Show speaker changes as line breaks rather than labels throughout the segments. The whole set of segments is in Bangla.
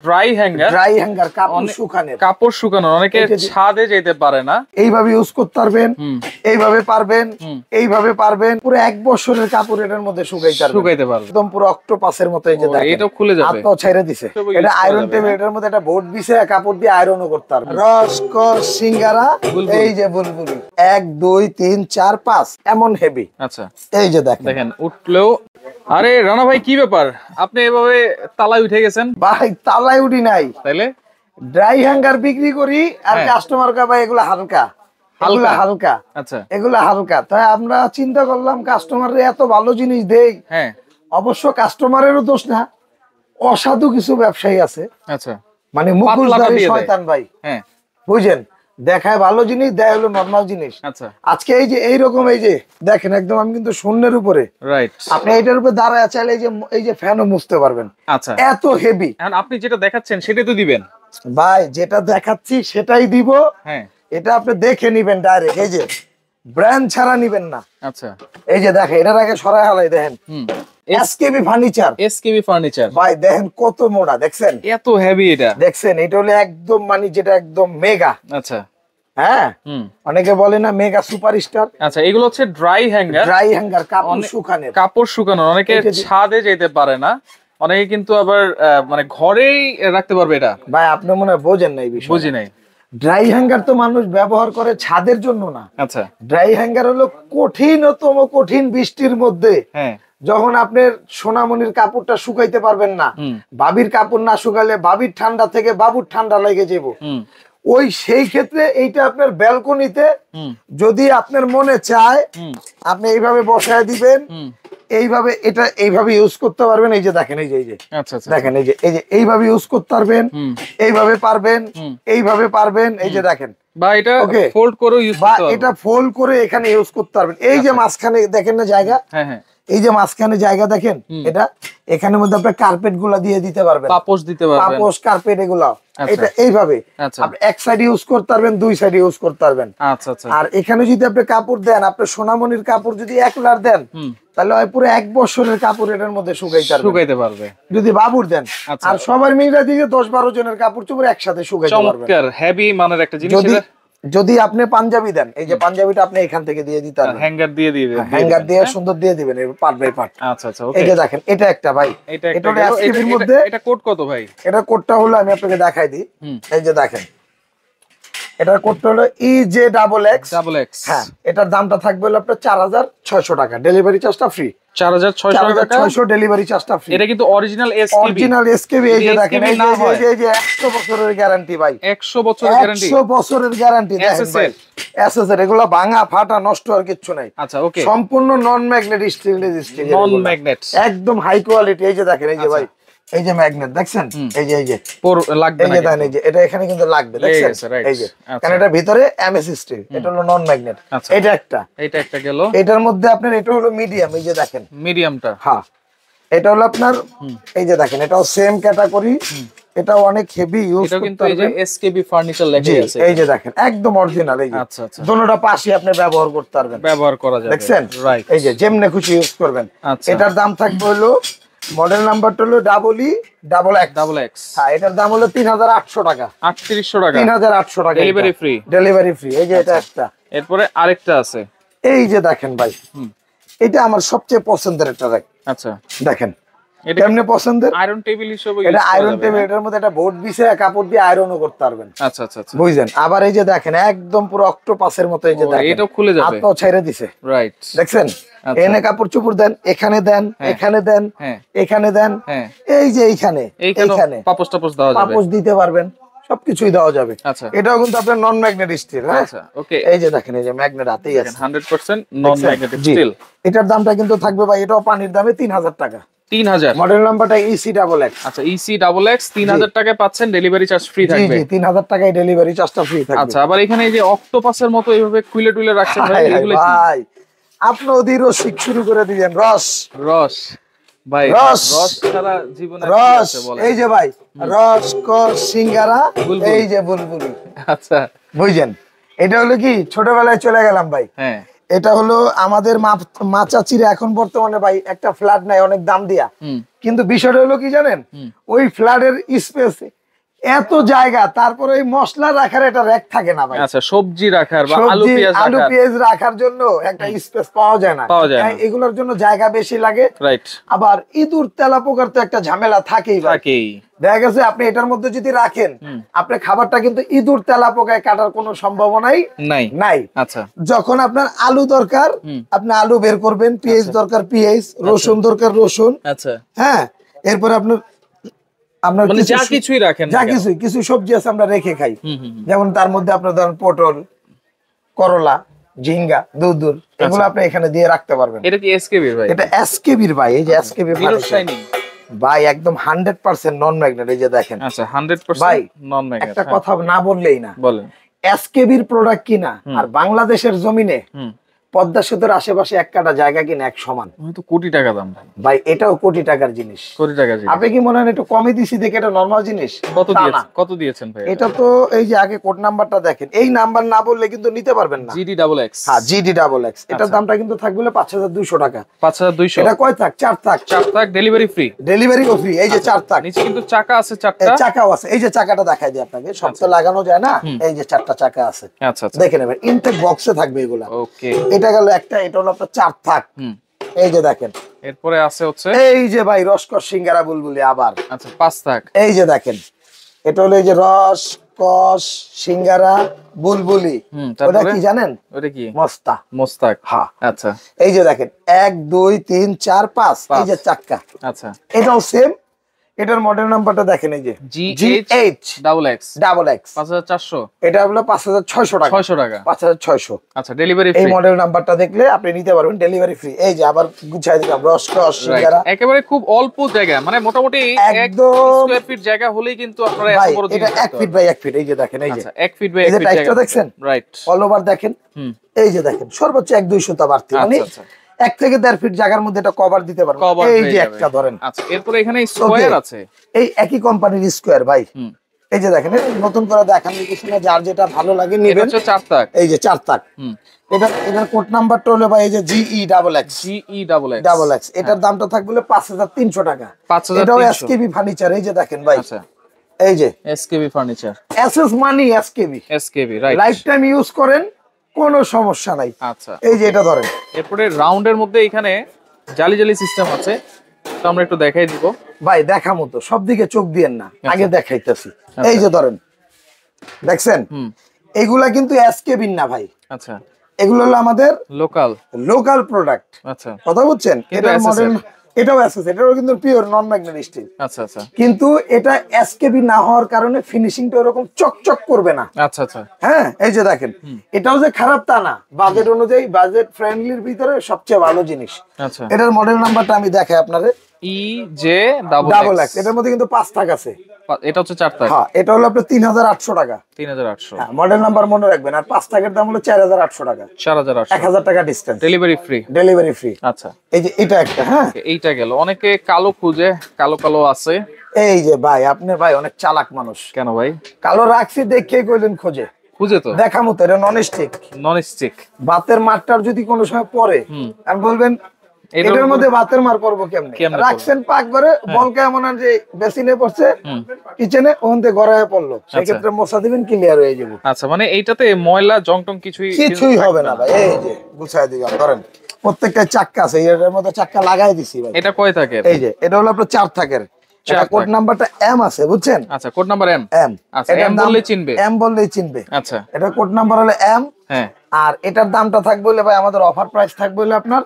ড্রাই হ্যাঙ্গার কাপড় শুকানোর অনেকে ছাদে যেতে পারে না,
এইভাবে ইউজ করতে পারবেন, এইভাবে পারবেন, এইভাবে পারবেন। পুরো 1 বছরের কাপড় এটার মধ্যে শুকাইতে পারবেন, একদম পুরো অক্টোপাসের মতো। এই যে দেখেন
এটা খুলে যাবে,
হাতটাও ছেড়ে দিছে। এটা আয়রন টেবিল, এটার মধ্যে একটা বোর্ড দিছে, কাপড় দিয়ে আয়রনও করতে পারবেন। রসকস সিঙ্গারা, এই যে বুলবুলি 1 2 3 4 5 এমন হেভি।
আচ্ছা
এই যে দেখেন
উঠলেও। আরে রানা ভাই কি ব্যাপার, আপনি এভাবে তালায় উঠে গেছেন?
ভাই তালায় উঠি নাই,
তাইলে
ড্রাই হ্যাঙ্গার বিক্রি করি আর কাস্টমার কা ভাই এগুলা হালকা, হালকা। আচ্ছা এগুলা হালকা, তাই আমরা চিন্তা করলাম কাস্টমাররে এত ভালো জিনিস দেই।
হ্যাঁ
অবশ্য কাস্টমারেরও দোষ না, অসাধু কিছু ব্যবসায়ী আছে।
আচ্ছা
মানে মুখোশধারী শয়তান ভাই,
হ্যাঁ
বুঝেন, দেখায় ভালো জিনিস, দেয় হলো নরমাল জিনিস।
আচ্ছা
আজকে এই যে এইরকম, এই যে দেখেন একদম আমি কিন্তু শূন্যের উপরে,
রাইট,
আপনি এইটার উপরে দাঁড়ায় চাইলে এই যে ফ্যানও মুছতে পারবেন।
আচ্ছা
এত হেভি।
এখন আপনি যেটা দেখাচ্ছেন সেটাই তো দিবেন
ভাই, যেটা দেখাচ্ছি সেটাই দিব।
হ্যাঁ
এটা আপনি দেখে নিবেন ডাইরেক্ট, এই যে ব্র্যান্ড ছাড়া নিবেন না।
আচ্ছা
এই যে দেখেন, এটার আগে সরাই হালাই দেখেন, এসকেবি ফার্নিচার। ভাই দেখেন কত মোটা, দেখছেন
এত হেভি, এটা
দেখছেন, এটা হলো একদম মানে যেটা একদম মেগা।
আচ্ছা
হ্যাঁ, অনেকে বলে না মেগা সুপারস্টার।
আচ্ছা এগুলো হচ্ছে ড্রাই হ্যাঙ্গার কাপড় শুকানোর অনেকে ছাদে যেতে পারে না, অনেকে কিন্তু আবার মানে ঘরেই রাখতে পারবে এটা।
ভাই আপনি মনে হয় বোঝেন না এই বিষয়।
বুঝি নাই।
ড্রাই হ্যাঙ্গার তো মানুষ ব্যবহার করে ছাদের জন্য না।
আচ্ছা
ড্রাই হ্যাঙ্গার হলো কঠিন বৃষ্টির মধ্যে,
হ্যাঁ,
যখন আপনার সোনামণির কাপড়টা শুকাইতে পারবেন না, বাবির কাপড় না শুকালে বাবির ঠান্ডা থেকে বাবুর ঠান্ডা লেগে যাবো, ওই সেই ক্ষেত্রে এইটা আপনার ব্যালকনিতে যদি আপনার মনে চায় আপনি এইভাবে বসায় দিবেন, এইভাবে এটা এইভাবে ইউজ করতে পারবেন। এই যে দেখেন, এই যে দেখেন, এই যে এইভাবে ইউজ করতে পারবেন, এইভাবে পারবেন, এইভাবে পারবেন। এই যে দেখেন,
বা এটা ফোল্ড করে ইউজ করতে পারবেন,
এটা ফোল্ড করে এখানে ইউজ করতে পারবেন। এই যে মাঝখানে দেখেন না জায়গা, হ্যাঁ হ্যাঁ, এই যে মাঝখানে জায়গা দেখেন, এটা এখানের মধ্যে আপনি কার্পেট গুলা দিয়ে দিতে পারবেন,
পাপোশ দিতে পারবেন,
পাপোশ কার্পেট এগুলা। এটা এইভাবে আপনি এক সাইড ইউজ করতে পারবেন, দুই সাইড ইউজ করতে পারবেন।
আচ্ছা আচ্ছা।
আর এখানে যদি আপনি কাপড় দেন, আপনি সোনামণির কাপড় যদি 1 লার দেন, তাহলে পুরো 1 বছরের কাপড় এটার মধ্যে শুকাইতে পারবে যদি বাবুর দেন। আর সবার মিলে দিকে 10-12 জনের কাপড় চোপড় একসাথে শুকাইতে পারবেন।
চমৎকার হেভি মানের একটা জিনিস।
যদি আপনি পাঞ্জাবি দেন, এই যে পাঞ্জাবিটা আপনি এখান থেকে দিয়ে দিতে পারবেন,
হ্যাঙ্গার দিয়ে দিবেন,
হ্যাঙ্গার দিয়ে সুন্দর দিয়ে দিবেন পার্ট বাই পার্ট।
আচ্ছা আচ্ছা, ওকে।
এই যে দেখেন, এটা একটা ভাই, এটা হলো এসকেপির মধ্যে।
এটা কোড কত ভাই? এটা
কোডটা হলো, আমি আপনাকে দেখাই দিই। এই যে দেখেন, এটার কোডটা হলো EJ XX। হ্যাঁ, এটার দামটা থাকবে হলো আপনার 4600 টাকা, ডেলিভারি চার্জটা ফ্রি। 4600 ডেলিভারি চার্জটা ফ্রি।
এটা কিন্তু অরিজিনাল
এসকেবি। এই যে দেখেন, এই যে 100 বছরের গ্যারান্টি ভাই,
100 বছরের গ্যারান্টি,
100 বছরের গ্যারান্টি। দেখেন ভাই, এসএসআর এগুলো ভাঙা ফাটা নষ্ট আর কিছু নাই।
আচ্ছা, ওকে।
সম্পূর্ণ নন ম্যাগনেট স্টিল,
নন ম্যাগনেট,
একদম হাই কোয়ালিটি। এই যে দেখেন, এই যে ভাই, এই যে ম্যাগনেট দেখছেন, এই যে
লাগবে না,
এই যে এটা এখানে কিন্তু লাগবে, দেখছেন এই যে, কারণ এটা ভিতরে এমএস স্টিল, এটা হলো নন ম্যাগনেট। এটা একটা গেল। এটার মধ্যে আপনার এটা হলো মিডিয়াম, এই যে দেখেন মিডিয়ামটা। হ্যাঁ, এটা হলো আপনার, এই যে দেখেন, এটাও সেম ক্যাটাগরি, এটাও অনেক হেভি ইউজ করতে পারবেন। এটা কিন্তু এই যে এসকেবি ফার্নিচার লেখা আছে, এই যে দেখেন একদম অরিজিনাল। এই যে আচ্ছা আচ্ছা, দুটোটা পাশে আপনি ব্যবহার করতে পারবেন, ব্যবহার করা যাবে, দেখছেন, রাইট। এই যে যেমনে খুশি ইউজ করবেন। এটার দাম থাকবে হলো, মডেল নাম্বারটা হলো XX। হ্যাঁ, এটার দাম হলো 3800 টাকা, 3800 টাকা, 3800 টাকা, ডেলিভারি ফ্রি। এই যে এটা একটা। এরপরে আরেকটা আছে, এই যে দেখেন ভাই, এটা আমার সবচেয়ে পছন্দের একটা র্যাক। আচ্ছা দেখেন, এটা এমনি পছন্দের আয়রন টেবিল হিসেবে, এটা আয়রন টেবিল, এটার মধ্যে একটা বোর্ড দিছে, কাপড় দিয়ে আয়রনও করতে পারবেন। আচ্ছা আচ্ছা, বুঝছেন। আবার এই যে দেখেন একদম পুরো অক্টোপাসের মতো, এই যে দেখেন, এটা খুলে যাবে, হাতটাও ছেড়ে দিছে, রাইট, দেখছেন। এনে কাপড় চোপড় দেন, এখানে দেন, এখানে দেন, এখানে দেন, এই যে এইখানে পাপোশ টাপোশ দেওয়া যাবে, পাপোশ দিতে পারবেন, সবকিছুই দেওয়া যাবে। আচ্ছা, এটাও কিন্তু আপনার নন ম্যাগনেট স্টিল। আচ্ছা, ওকে। এই যে দেখেন, এই যে ম্যাগনেট হাতেই আছে, 100% নন ম্যাগনেট স্টিল। এটার দামটা কিন্তু থাকবে ভাই, এটাও পানির দামে 3000 টাকা। 3000, মডেল নাম্বারটা EC XX। আচ্ছা, EC XX 3000 টাকায় পাচ্ছেন, ডেলিভারি চার্জ ফ্রি থাকবে। জি, 3000 টাকায় ডেলিভারি চার্জটা ফ্রি থাকবে। আচ্ছা, আবার এখানে এই যে অক্টোপাসের মতো এইভাবে খুলে টুলে রাখছেন ভাই, এগুলো কি ভাই? আপনি ওদিকে রসিক শুরু করে দিবেন, রস ভাই, রস ছাড়া জীবনে কি আছে বলেন? এই যে ভাই, রসকস সিঙ্গারা, এই যে বুলবুলি। আচ্ছা, বুঝছেন, এটা হলো কি, ছোটবেলায় চলে গেলাম ভাই। হ্যাঁ, এটা হলো আমাদের মাচাচিরা এখন বর্তমানে ভাই একটা ফ্ল্যাট নাই অনেক দাম দিয়া, কিন্তু বিষয়টা হলো কি জানেন, ওই ফ্ল্যাটের স্পেসে এত জায়গা, তারপরে ওই মশলা রাখার একটা র‍্যাক থাকে না ভাই।
আচ্ছা, সবজি রাখার বা
আলু পেঁয়াজ রাখার জন্য একটা স্পেস পাওয়া যায় না, এগুলোর জন্য জায়গা বেশি লাগে। রাইট। আবার ইঁদুর তেলাপোকার তো একটা ঝামেলা থাকেই। দেখা গেছে আপনি এটার মধ্যে যদি রাখেন, আপনার খাবারটা কিন্তু ইঁদুর তেলাপোকায় কাটার কোনো সম্ভাবনাই নাই। আচ্ছা, যখন আপনার আলু দরকার আপনি আলু বের করবেন, পেঁয়াজ দরকার পেঁয়াজ, রসুন দরকার রসুন। আচ্ছা, হ্যাঁ, এরপর আপনার যা কিছুই রাখেন, যা কিছু সবজি আছে আমরা রেখে খাই, যেমন তার মধ্যে আপনার ধরেন পটল, করলা, ঝিঙ্গা, দুধুর, এগুলো আপনি এখানে দিয়ে রাখতে পারবেন। এটা কি এসকেবির ভাই? এটা এসকেবির ভাই, এই যে এসকেবি ভাই একদম 100% নন ম্যাগনেট। এই যে দেখেন। আচ্ছা, 100% নন ম্যাগনেট। একটা কথা না বললেই না, বলেন। এসকেবির প্রোডাক্ট কিনা আর বাংলাদেশের জমিনে পদ্মা সেতুর আশেপাশে এক কাটা জায়গা কিনা এক সমান। তো কোটি টাকা দাম ভাই, এটাও কোটি টাকার জিনিস। কোটি টাকার জিনিস। আপনি কি মনে হয় একটু কমে দিছি দেখে এটা নরমাল জিনিস? কত দিয়েছেন ভাই? এটা তো এই যে আগে কোড নাম্বারটা দেখেন, এই নাম্বার না বললে কিন্তু নিতে পারবেন না। GD XX। হ্যাঁ, GD XX। এটার দামটা কিন্তু থাকবে 5200 টাকা। 5200। এটা কয় থাক? 4 থাক। 4 থাক, ডেলিভারি ফ্রি। ডেলিভারিও ফ্রি। এই যে 4 থাক। নিচে কিন্তু চাকা আছে 4টা। চাকাও আছে। এই যে চাকাটা দেখাই দিই আপনাকে, সব তো লাগানো যায় না। এই যে 4টা চাকা আছে। আচ্ছা আচ্ছা, দেখে নেবেন। ইনটেক বক্সে থাকবে এগুলা। ওকে। এটা গেল একটা, এটা হলো আপনার 4 থাক। এই যে দেখেন। এরপরে আছে হচ্ছে এই যে ভাই রসকস সিঙ্গারা বুলবুলি আবার। আচ্ছা, 5 থাক। এই যে দেখেন, এটা হলো এই যে রসকস সিঙ্গারা বুলবুলি। ওটা কি জানেন? ওটা কি? মোস্তাক। হ্যাঁ। আচ্ছা, এই যে দেখেন 1 2 3 4 5, এই যে চাক্কা। আচ্ছা, এটাও সেম। এটার মডেল নাম্বারটা দেখেন, এই যে GH XX 5400। এটা হলো 5600 টাকা। 600 টাকা। 5600। আচ্ছা, ডেলিভারি ফ্রি। এই মডেল নাম্বারটা দেখলে আপনি নিতে পারবেন, ডেলিভারি ফ্রি। এই যে আবার গুছাই দিলাম রসকস সিঙ্গারা। একেবারে খুব অল্প জায়গা, মানে মোটামুটি একদম স্কয়ার ফিট জায়গা হলেই কিন্তু আপনারা এত বড় জিনিস। এটা 1 ফিট বাই 1 ফিট। এই যে দেখেন, এই যে 1 ফিট বাই 1 ফিট জায়গা দেখছেন? রাইট। অল ওভার দেখেন। এই যে দেখেন, সর্বোচ্চ 1-2 সুতা বাড়তি, মানে 1 থেকে 1.5 ফিট জায়গার মধ্যে এটা কভার দিতে পারবেন। এই যে একটা ধরেন। আচ্ছা, এরপর এখানে স্কয়ার আছে, এই একই কোম্পানির স্কয়ার ভাই। এই যে দেখেন, নতুন করে দেখানোর কিছু না, যার যেটা ভালো লাগে নেবেন। এটা হচ্ছে 4 তাক। এই যে 4 তাক। এটার কোড নাম্বারটা হলো ভাই এই যে GE XX। এটার দামটা থাকবে 5300 টাকা। এটাও এসকেবি ফার্নিচার। এই যে দেখেন ভাই। আচ্ছা, এই যে SKB furniture, SS money SKB, right. Lifetime use করেন, কোনো সমস্যা নাই। আচ্ছা, এই যে এটা ধরেন। এরপরে রাউন্ডের মধ্যে এখানে জালি জালি সিস্টেম আছে, তো আমরা একটু দেখাই দিব ভাই। দেখামো তো, সব দিকে চোখ দিয়েন না, আগে দেখাইতেছি। এই যে ধরেন, দেখছেন? এগুলা কিন্তু এসকেবি না ভাই। আচ্ছা, এগুলো হলো আমাদের লোকাল প্রোডাক্ট। আচ্ছা, কথা বুঝছেন? এটার মডেল, এটাও এসএস, এটাও কিন্তু পিওর নন ম্যাগনেট স্টিল। আচ্ছা আচ্ছা, কিন্তু এটা এসকেবি না হওয়ার কারণে ফিনিশিংটা এরকম চকচক করবে না। আচ্ছা আচ্ছা, হ্যাঁ। এই যে দেখেন, এটাও যে খারাপ তা না, বাজেট অনুযায়ী, বাজেট ফ্রেন্ডলির ভিতরে সবচেয়ে ভালো জিনিস। আচ্ছা, এটার মডেল নাম্বারটা আমি দেখাই আপনাদের, EJ XX। এটার মধ্যে কিন্তু 5 থাক আছে। এটা হচ্ছে 4 থাক। হ্যাঁ, এটা হলো আপনার 3800 টাকা। 3800। হ্যাঁ, মডেল নাম্বার মনে রাখবেন। আর 5 থাকের দাম হলো 4800 টাকা। 4800। 1000 টাকা distance. Delivery free. Delivery free. আচ্ছা, এই যে এটা একটা। হ্যাঁ, এইটা গেল। অনেকে কালো খুঁজে, কালো আছে। এই যে ভাই, আপনি ভাই অনেক চালাক মানুষ। কেন ভাই? কালো রাখছি দেখে কইলেন খুঁজে তো দেখামু তো। এটা নন স্টিক। ভাতের মারটার যদি কোনো সময় পড়ে আর বলবেন এটার মধ্যে ভাতের মার পড়বো কেমনে? রাখছেন পাক করে, বলকে এমন যে বেসিনে পড়ছে, কিচেনে ওখান থেকে গড়ায় পড়লো, সেক্ষেত্রে মশা দিবেন, ক্লিয়ার হয়ে যাবে। আচ্ছা, মানে এইটাতে ময়লা জংটং কিছুই হবে না ভাই। এই যে গুছাই দিলাম, ধরেন প্রত্যেকটা চাক্কা আছে, এর মধ্যে চাক্কা লাগাই দিছি ভাই। এটা কয় থাকের? এই যে এটা হলো আপনার 4 থাকের। এটা কোড নাম্বারটা M আছে, বুঝছেন? আচ্ছা, কোড নাম্বার M। আচ্ছা, M বললেই চিনবে। আচ্ছা, এটা কোড নাম্বার হলো M। হ্যাঁ, আর এটার দামটা থাকবে বলে ভাই, আমাদের অফার প্রাইস থাকবে বলে আপনার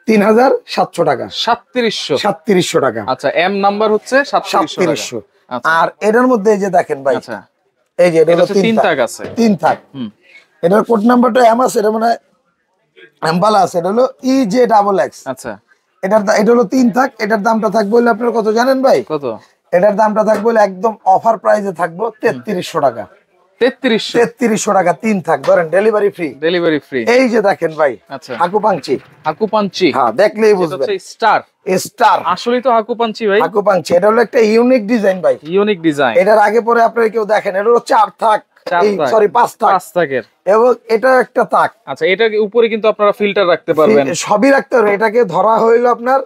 3700 টাকা। 3700 টাকা। আচ্ছা, M নাম্বার হচ্ছে 3700। আর এটার মধ্যে এই যে দেখেন ভাই। আচ্ছা, এই যে এটা 3 থাক আছে। 3 থাক। এটার কোড নাম্বারটা M আছে, এটা মানে এমবালা আছে, এটা হলো EJ XX। আচ্ছা, এটা হলো 3 থাক। এটার দামটা থাকবে বলে আপনার কত জানেন ভাই? কত? এটার দামটা থাকবে বলে একদম অফার প্রাইসে থাকবে 3300 টাকা। 3300 টাকা 3 থাক, ধরেন ডেলিভারি ফ্রি। এই যে দেখেন ভাই। আচ্ছা, হাকুপাঞ্চি। হ্যাঁ, দেখলেই বুঝবেন। স্টার আসলেই তো হাকুপাঞ্চি ভাই। হাকুপাঞ্চি, এটা হলো একটা ইউনিক ডিজাইন ভাই। এটার আগে পরে আপনারা কেউ দেখেন, এটা হলো 4 থাক। সরি 5 তাক,
5 তাকের,
এবং এটা একটা তাক।
আচ্ছা, এটা উপরে কিন্তু আপনারা ফিল্টার রাখতে পারবেন,
সবই রাখতে পারবেন। এটাকে ধরা হইলো আপনার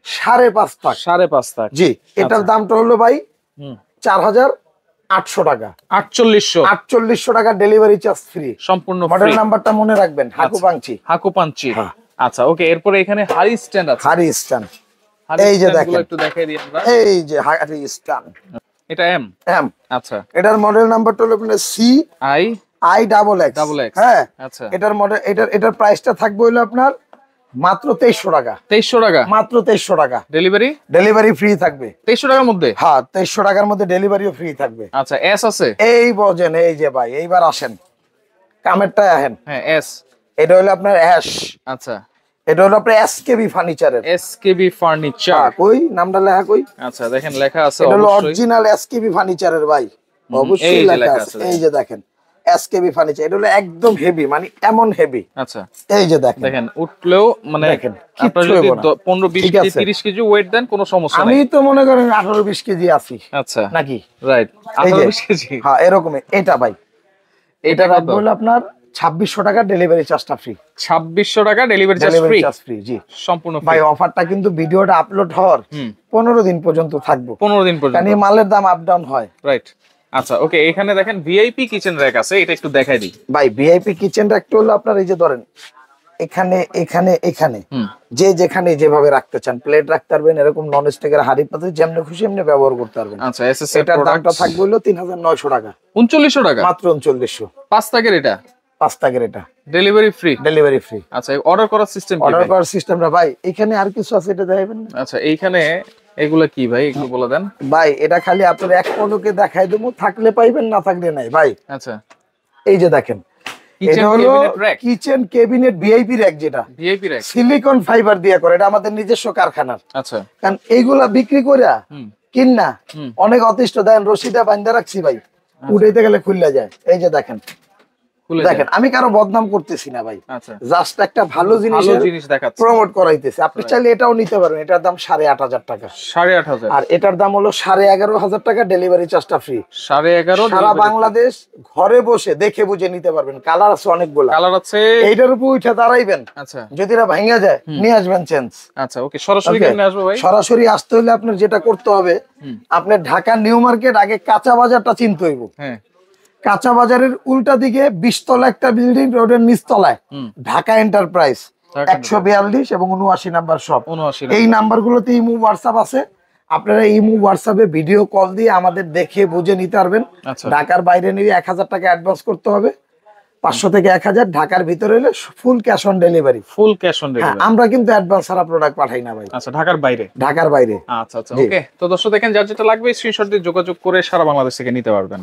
5.5 তাক,
5.5 তাক।
জি, এটার দামটা হলো ভাই 4800 টাকা। 4800 টাকা ডেলিভারি চার্জ ফ্রি, সম্পূর্ণ ফ্রি। মডেল নাম্বারটা মনে রাখবেন, হাকুপাঞ্চি।
হাকুপাঞ্চি, আচ্ছা ওকে। এরপরে এখানে হারি স্ট্যান্ড আছে,
হারি স্ট্যান্ড, এই যে দেখেন,
একটু দেখাই দিই আমরা।
এই যে হারি স্ট্যান্ড,
এটা এম, আচ্ছা।
এটার মডেল নাম্বারটা হলো আপনার সি আই ডাবল এক্স। হ্যাঁ, আচ্ছা। এটার মডেল, এটার প্রাইসটা থাকবে হলো আপনার মাত্র 2300 টাকা।
2300 টাকা,
মাত্র 2300 টাকা।
ডেলিভারি
ফ্রি থাকবে
2300 টাকার মধ্যে।
হ্যাঁ, 2300 টাকার মধ্যে ডেলিভারিও ফ্রি থাকবে।
আচ্ছা, এস আছে,
এই বোঝেন, এই যে ভাই এইবার আসেন কামেরটায় আসেন।
হ্যাঁ, এস,
এটা হলো আপনার অ্যাশ।
আচ্ছা,
এটা হলো আপনার এসকেবি ফার্নিচারের।
এসকেবি ফার্নিচার,
কই নামটা লেখা কই?
আচ্ছা, দেখেন লেখা আছে,
এটা হলো অরিজিনাল এসকেবি ফার্নিচারের ভাই, অবশ্যই লেখা আছে। এই যে দেখেন এসকেবি ফার্নিচার, এটা হলো একদম হেভি, মানে এমন হেভি।
আচ্ছা,
এই যে দেখেন,
দেখেন উঠলেও মানে
দেখেন
আপনারা যদি 15 20 কেজি 30 কেজি ওয়েট দেন কোনো সমস্যা নাই।
আমি তো মনে করেন 18 20 কেজি আছি।
আচ্ছা,
নাকি?
Right, 18 20 KG.
হ্যাঁ, এরকমই। এটা ভাই, এটা রাখবো হলো আপনার 2600 টাকা, ডেলিভারি চার্জটা ফ্রি।
2600 টাকা ডেলিভারি চার্জ ফ্রি,
জি,
সম্পূর্ণ ফ্রি।
ভাই অফারটা কিন্তু ভিডিওটা আপলোড হওয়ার 15 দিন পর্যন্ত থাকবো,
15 দিন পর্যন্ত,
কারণ মালের দাম আপ ডাউন হয়।
রাইট, আচ্ছা ওকে। এখানে দেখেন ভিআইপি কিচেন র‍্যাক আছে, এটা একটু দেখাই দিই
ভাই। ভিআইপি কিচেন র‍্যাকটা হলো আপনার এই যে ধরেন এখানে এখানে এখানে যে যেখানে যেভাবে রাখতে চান, প্লেট রাখতে পারবেন, এরকম নন স্টিকের হাড়ি পাতিল যেমনি খুশি এমনি ব্যবহার করতে পারবেন।
আচ্ছা, এসএস
এটার দামটা থাকবে হলো 3900 টাকা।
3900 টাকা,
মাত্র 3900।
5 টাকার এটা,
5 টাকার এটা,
ডেলিভারি ফ্রি।
আচ্ছা,
অর্ডার করার সিস্টেম কি?
অর্ডার করার সিস্টেমটা ভাই এখানে আর কিছু আছে, এটা দেখাবেন না?
আচ্ছা, এইখানে এগুলা কি ভাই একটু বলে দেন
ভাই। এটা খালি আপনার এক পলকে দেখাই দেবো, থাকলে পাইবেন, না থাকলে নাই ভাই।
আচ্ছা,
এই যে দেখেন, এটা হলো কিচেন ক্যাবিনেট ভিআইপি র‍্যাক, যেটা
ভিআইপি র‍্যাক
সিলিকন ফাইবার দিয়ে করে। এটা আমাদের নিজস্ব কারখানার।
আচ্ছা,
কারণ এইগুলা বিক্রি করে কিনা অনেক অতিষ্ঠ দেন, রশিদা বান্ধা রাখছি ভাই, উঠাইতে গেলে খুললা যায়। এই যে দেখেন, দেখেন আমি কারো বদনাম করতেছি না ভাই, জাস্ট একটা ভালো জিনিস দেখাচ্ছি, প্রমোট করাইতেছি। আপনি চাইলে এটাও নিতে পারবেন, এটার দাম 8500 টাকা।
8500, আর
এটার দাম হলো 11500 টাকা, ডেলিভারি চার্জটা ফ্রি।
11.5,
সারা বাংলাদেশ ঘরে বসে দেখে বুঝে নিতে পারবেন। কালার আছে অনেকগুলো,
কালার আছে।
এইটার উপর উঠে দাঁড়াইবেন, আচ্ছা, যদি এটা ভাঙা যায় নিয়ে আসবেন চেঞ্জ।
আচ্ছা, ওকে। সরাসরি কেমনে আসবো ভাই?
সরাসরি আসতে হলে আপনার যেটা করতে হবে, আপনার ঢাকা নিউ মার্কেট আগে কাঁচা বাজারটা চিনতে হইব। হ্যাঁ, কাঁচা বাজারের উল্টা দিকে 20 তলা একটা বিল্ডিং, রোডের নিচতলায় ঢাকা এন্টারপ্রাইজ 142 এবং 79 নাম্বার শপ। এই নাম্বারগুলোতে ইমো হোয়াটসঅ্যাপ আছে, আপনারা ইমো হোয়াটসঅ্যাপে ভিডিও কল দিয়ে আমাদের দেখে বুঝে নিতে পারবেন। ঢাকার বাইরে নিয়ে 1000 টাকা অ্যাডভান্স করতে হবে, 500 থেকে 1000। ঢাকার ভিতরে হলে ফুল ক্যাশ অন ডেলিভারি। আমরা কিন্তু অ্যাডভান্স ছাড়া প্রোডাক্ট পাঠাই না ভাই।
আচ্ছা, ঢাকার বাইরে। আচ্ছা, ওকে। তো দর্শক দেখেন, যার যেটা লাগবে স্ক্রিনশট দিয়ে যোগাযোগ করে সারা বাংলাদেশ থেকে নিতে পারবেন।